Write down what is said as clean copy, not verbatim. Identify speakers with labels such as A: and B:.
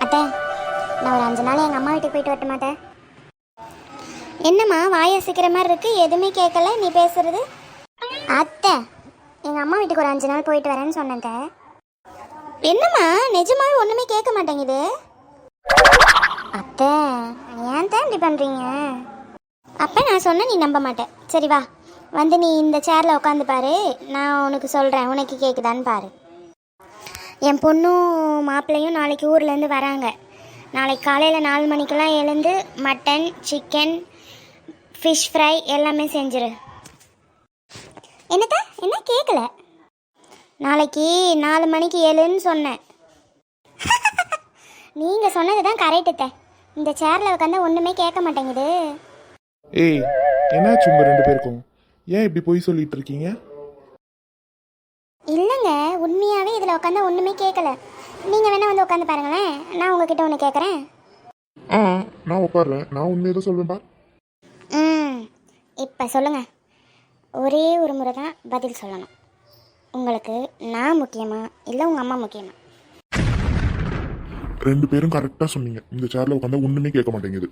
A: அத்தை, நான் ஒரு 5 நாள் எங்கள் அம்மா வீட்டுக்கு போயிட்டு வரட்ட மாட்டேன். என்னம்மா வாயை அசைக்கிற மாதிரி இருக்கு, எதுவுமே கேட்கல நீ பேசுறது? அத்தை, எங்கள் அம்மா வீட்டுக்கு ஒரு 5 நாள் போயிட்டு வரேன்னு சொன்னேன். என்னம்மா நிஜமாவே ஒன்றுமே கேட்க மாட்டேங்குது? அத்தை, ஏன் தான் இப்படி பண்ணுறீங்க? அப்போ நான் சொன்ன நீ நம்ப மாட்டேன். சரி வா, வந்து நீ இந்த சேரில் உட்காந்து பாரு, நான் உனக்கு சொல்கிறேன், உனக்கு கேட்குதான்னு பாரு. என் பொண்ணும் மாப்பிள்ளையும் நாளைக்கு ஊர்லேருந்து வராங்க. நாளைக்கு காலையில் 4 மணிக்கெல்லாம் எழுந்து மட்டன், சிக்கன், ஃபிஷ் ஃப்ரை எல்லாமே செஞ்சிரு. என்னத்த என்ன கேட்கல? நாளைக்கு 4 மணிக்கு எழுன்னு சொன்னேன். நீங்கள் சொன்னது தான் கரெக்டுத்த. இந்த சேரில் உட்காந்து ஒன்றுமே கேட்க மாட்டேங்குது.
B: ஏய், என்னாச்சு உங்க 2 பேருக்கும்? ஏன் இப்படி போய் சொல்லிட்டு இருக்கீங்க?
A: இல்லைங்க, உண்மையாகவே இதில் உட்காந்து ஒன்றுமே கேட்கல. நீங்கள் வேணால் வந்து உட்காந்து பாருங்களேன், நான் உங்ககிட்ட ஒன்று கேட்குறேன்.
B: ஆ, நான் உட்காடுறேன். நான் உண்மையை தான் சொல்வேன் பா.
A: இப்போ சொல்லுங்கள். ஒரே ஒரு முறை தான் பதில் சொல்லணும். உங்களுக்கு நான் முக்கியமா இல்லை உங்கள் அம்மா முக்கியமா?
B: 2 பேரும் கரெக்டாக சொன்னீங்க. இந்த சேர்ல உட்காந்தா ஒண்ணுமே கேட்க மாட்டேங்குது.